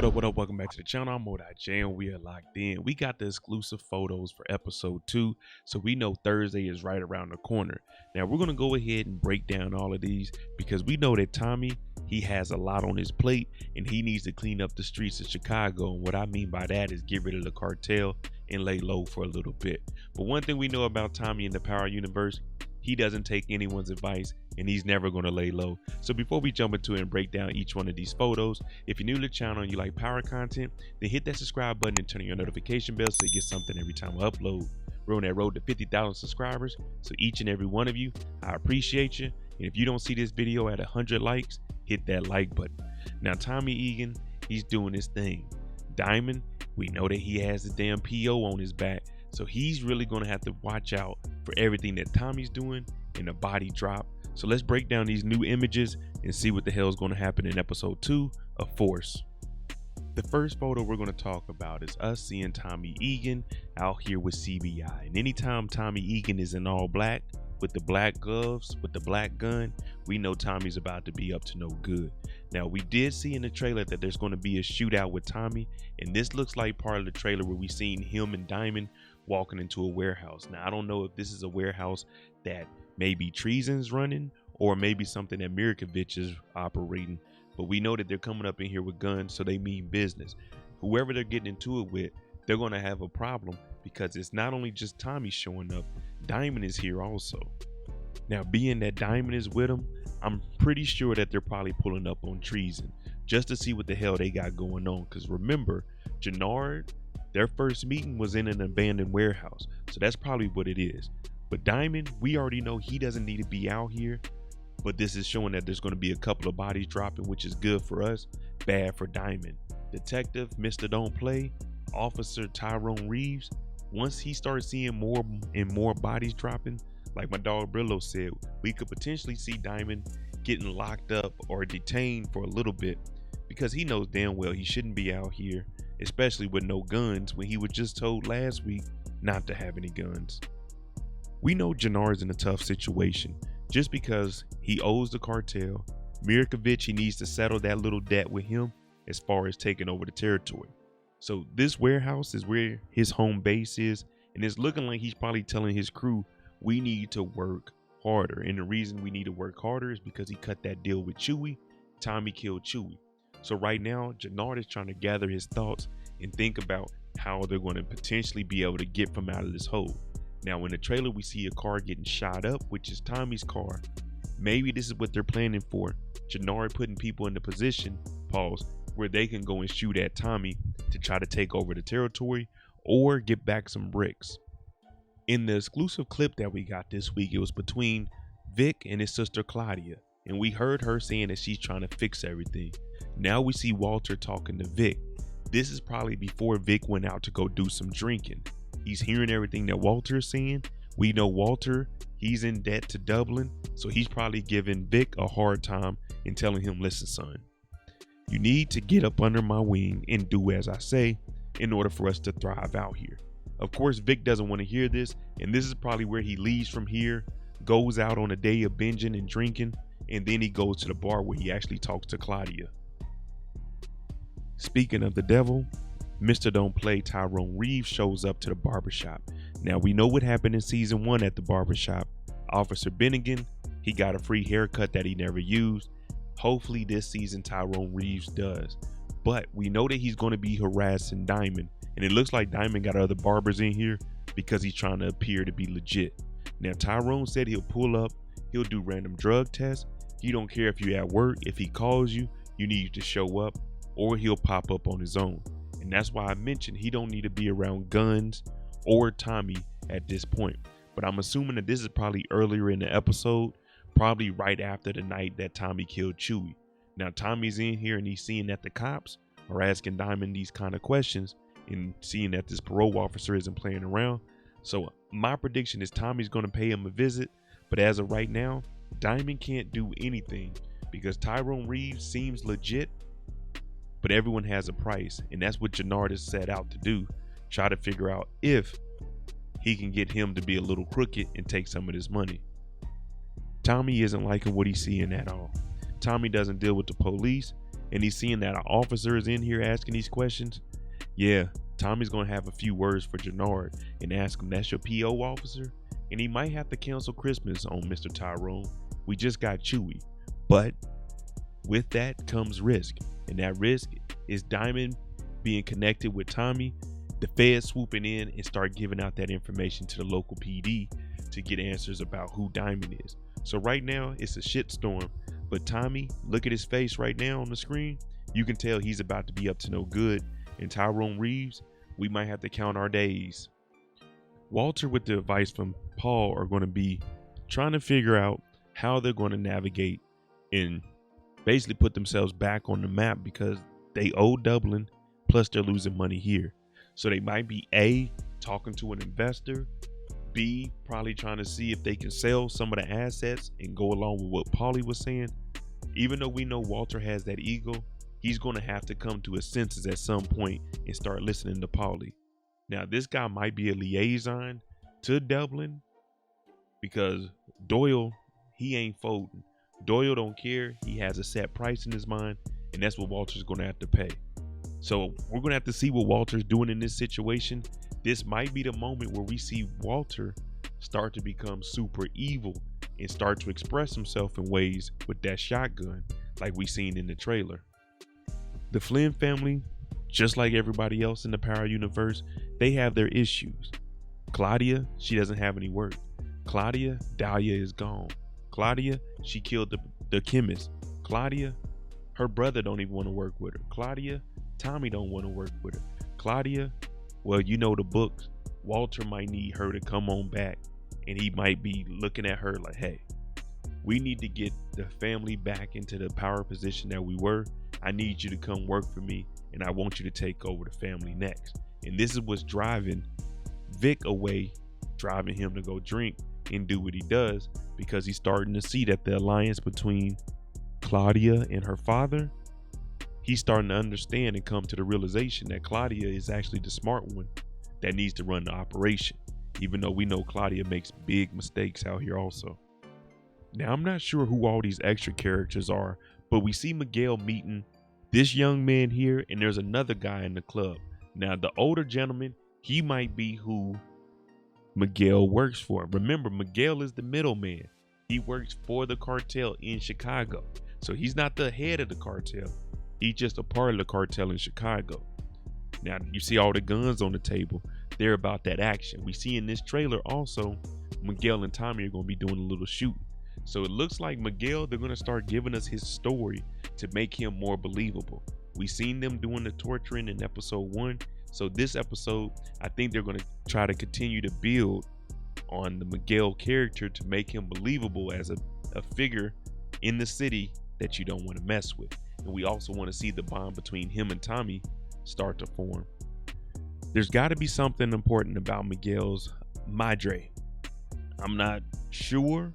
What up? Welcome back to the channel. I'm Mo.J and we are locked in. We got the exclusive photos for episode 2, so we know Thursday is right around the corner. Now we're gonna go ahead and break down all of these because we know that Tommy, he has a lot on his plate and he needs to clean up the streets of Chicago. And what I mean by that is get rid of the cartel and lay low for a little bit. But one thing we know about Tommy in the Power universe, he doesn't take anyone's advice and he's never going to lay low. So before we jump into it and break down each one of these photos, if you're new to the channel and you like power content, then hit that subscribe button and turn on your notification bell so you get something every time I upload. We're on that road to 50,000 subscribers, so each and every one of you, I appreciate you. And if you don't see this video at 100 likes, hit that like button. Now Tommy Egan, he's doing his thing. Diamond, we know that he has the damn PO on his back, so he's really going to have to watch out for everything that Tommy's doing in a body drop. So let's break down these new images and see what the hell is going to happen in episode 2 of Force. The first photo we're going to talk about is us seeing Tommy Egan out here with CBI. And anytime Tommy Egan is in all black with the black gloves, with the black gun, we know Tommy's about to be up to no good. Now we did see in the trailer that there's going to be a shootout with Tommy, and this looks like part of the trailer where we seen him and Diamond walking into a warehouse. Now I don't know if this is a warehouse that maybe Treason's running or maybe something that Mirkovich is operating, but we know that they're coming up in here with guns, so they mean business. Whoever they're getting into it with, they're going to have a problem because it's not only just Tommy showing up, Diamond is here also. Now being that Diamond is with him, I'm pretty sure that they're probably pulling up on Treason just to see what the hell they got going on, because remember, Jenard, their first meeting was in an abandoned warehouse, so that's probably what it is. But Diamond, we already know he doesn't need to be out here, but this is showing that there's going to be a couple of bodies dropping, which is good for us, bad for Diamond. Detective Mr. Don't Play, Officer Tyrone Reeves, once he starts seeing more and more bodies dropping, like my dog Brillo said, we could potentially see Diamond getting locked up or detained for a little bit, because he knows damn well he shouldn't be out here, especially with no guns, when he was just told last week not to have any guns. We know Jenard's in a tough situation just because he owes the cartel. Mirkovich, he needs to settle that little debt with him as far as taking over the territory. So this warehouse is where his home base is, and it's looking like he's probably telling his crew, we need to work harder. And the reason we need to work harder is because he cut that deal with Chewie. Tommy killed Chewie. So right now, Jenard is trying to gather his thoughts and think about how they're going to potentially be able to get from out of this hole. Now in the trailer, we see a car getting shot up, which is Tommy's car. Maybe this is what they're planning for. Jenard putting people in the position, pause, where they can go and shoot at Tommy to try to take over the territory or get back some bricks. In the exclusive clip that we got this week, it was between Vic and his sister Claudia, and we heard her saying that she's trying to fix everything. Now we see Walter talking to Vic. This is probably before Vic went out to go do some drinking. He's hearing everything that Walter is saying. We know Walter, he's in debt to Dublin, so he's probably giving Vic a hard time and telling him, listen son, you need to get up under my wing and do as I say in order for us to thrive out here. Of course, Vic doesn't want to hear this, and this is probably where he leaves from here, goes out on a day of binging and drinking, and then he goes to the bar where he actually talks to Claudia. Speaking of the devil, Mr. Don't Play Tyrone Reeves shows up to the barbershop. Now we know what happened in season 1 at the barbershop. Officer Bennigan, he got a free haircut that he never used. Hopefully this season Tyrone Reeves does. But we know that he's going to be harassing Diamond, and it looks like Diamond got other barbers in here because he's trying to appear to be legit. Now Tyrone said he'll pull up, he'll do random drug tests. He don't care if you're at work, if he calls you, you need to show up, or he'll pop up on his own. And that's why I mentioned he don't need to be around guns or Tommy at this point. But I'm assuming that this is probably earlier in the episode, probably right after the night that Tommy killed Chewie. Now Tommy's in here and he's seeing that the cops are asking Diamond these kind of questions and seeing that this parole officer isn't playing around. So my prediction is Tommy's going to pay him a visit. But as of right now, Diamond can't do anything because Tyrone Reeves seems legit, but everyone has a price, and that's what Jenard is set out to do. Try to figure out if he can get him to be a little crooked and take some of this money. Tommy isn't liking what he's seeing at all. Tommy doesn't deal with the police. and he's seeing that an officer is in here asking these questions, yeah, Tommy's going to have a few words for Jenard and ask him, that's your PO officer? And he might have to cancel Christmas on Mr. Tyrone. We just got Chewy. But with that comes risk. And that risk is Diamond being connected with Tommy, the feds swooping in and start giving out that information to the local PD to get answers about who Diamond is. So right now it's a shitstorm. But Tommy, look at his face right now on the screen. You can tell he's about to be up to no good. And Tyrone Reeves, we might have to count our days. Walter, with the advice from Paul, are going to be trying to figure out how they're going to navigate and basically put themselves back on the map, because they owe Dublin, plus they're losing money here. So they might be A, talking to an investor, B, probably trying to see if they can sell some of the assets and go along with what Paulie was saying. Even though we know Walter has that ego, he's going to have to come to his senses at some point and start listening to Paulie. Now, this guy might be a liaison to Dublin, because Doyle, he ain't folding. Doyle don't care. He has a set price in his mind, and that's what Walter's going to have to pay. So we're going to have to see what Walter's doing in this situation. This might be the moment where we see Walter start to become super evil and start to express himself in ways with that shotgun, like we seen in the trailer. The Flynn family, just like everybody else in the Power universe, they have their issues. Claudia, she doesn't have any work. Claudia, Dahlia is gone. Claudia, she killed the chemist. Claudia, her brother don't even want to work with her. Claudia, Tommy don't want to work with her. Claudia, well, you know the books. Walter might need her to come on back, and he might be looking at her like, hey, we need to get the family back into the power position that we were. I need you to come work for me, and I want you to take over the family next. And this is what's driving Vic away, driving him to go drink and do what he does, because he's starting to see that the alliance between Claudia and her father, he's starting to understand and come to the realization that Claudia is actually the smart one that needs to run the operation, even though we know Claudia makes big mistakes out here also. Now, I'm not sure who all these extra characters are, but we see Miguel meeting this young man here, and there's another guy in the club. Now, the older gentleman, he might be who Miguel works for. Remember, Miguel is the middleman. He works for the cartel in Chicago. So he's not the head of the cartel. He's just a part of the cartel in Chicago. Now, you see all the guns on the table. They're about that action. We see in this trailer also, Miguel and Tommy are going to be doing a little shooting. So it looks like Miguel, they're going to start giving us his story to make him more believable. We seen them doing the torturing in episode 1. So this episode, I think they're going to try to continue to build on the Miguel character to make him believable as a figure in the city that you don't want to mess with. And we also want to see the bond between him and Tommy start to form. There's got to be something important about Miguel's madre. I'm not sure,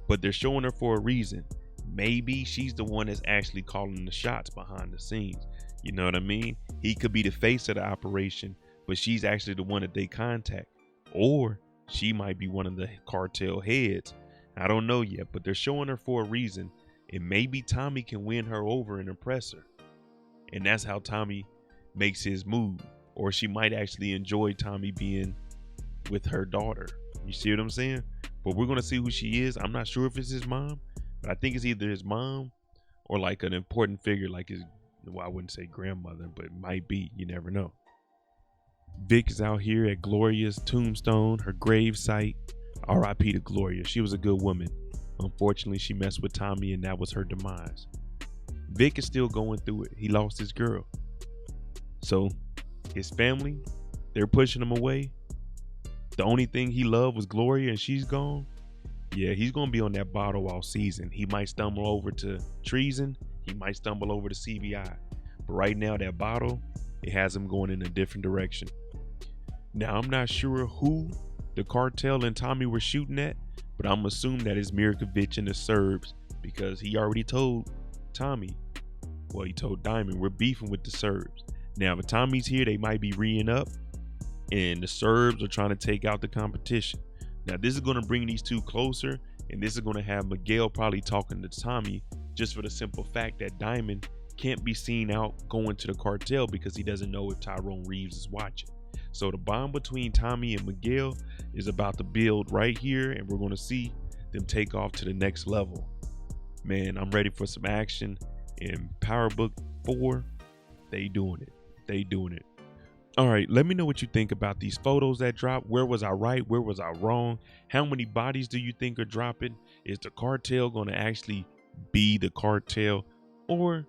but they're showing her for a reason. Maybe she's the one that's actually calling the shots behind the scenes. You know what I mean? He could be the face of the operation, but she's actually the one that they contact. Or she might be one of the cartel heads. I don't know yet, but they're showing her for a reason. And maybe Tommy can win her over and impress her. And that's how Tommy makes his move. Or she might actually enjoy Tommy being with her daughter. You see what I'm saying? But we're going to see who she is. I'm not sure if it's his mom, but I think it's either his mom or like an important figure like his, well, I wouldn't say grandmother, but it might be. You never know. Vic is out here at Gloria's tombstone, her grave site. R.I.P. to Gloria. She was a good woman. Unfortunately, she messed with Tommy, and that was her demise. Vic is still going through it. He lost his girl. So his family, they're pushing him away. The only thing he loved was Gloria, and she's gone. Yeah, he's going to be on that bottle all season. He might stumble over to treason. He might stumble over to CBI. But right now, that bottle, it has him going in a different direction. Now, I'm not sure who the cartel and Tommy were shooting at, but I'm assuming that it's Mirkovic and the Serbs, because he already told Tommy, well, he told Diamond, we're beefing with the Serbs. Now, if Tommy's here, they might be reeing up, and the Serbs are trying to take out the competition. Now, this is going to bring these two closer, and this is going to have Miguel probably talking to Tommy, just for the simple fact that Diamond, can't be seen out going to the cartel because he doesn't know if Tyrone Reeves is watching. So the bond between Tommy and Miguel is about to build right here, and we're going to see them take off to the next level. Man, I'm ready for some action. In Power Book 4, they doing it. All right, let me know what you think about these photos that dropped. Where was I right? Where was I wrong? How many bodies do you think are dropping? Is the cartel going to actually be the cartel, or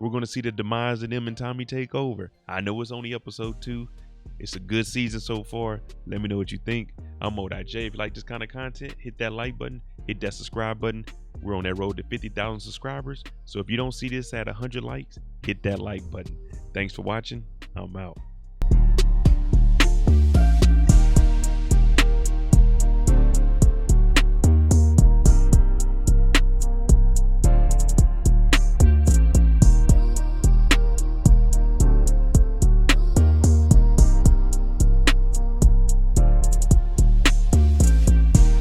we're going to see the demise of them and Tommy take over? I know it's only episode 2. It's a good season so far. Let me know what you think. I'm Mo.J. If you like this kind of content, hit that like button, hit that subscribe button. We're on that road to 50,000 subscribers. So if you don't see this at 100 likes, hit that like button. Thanks for watching. I'm out.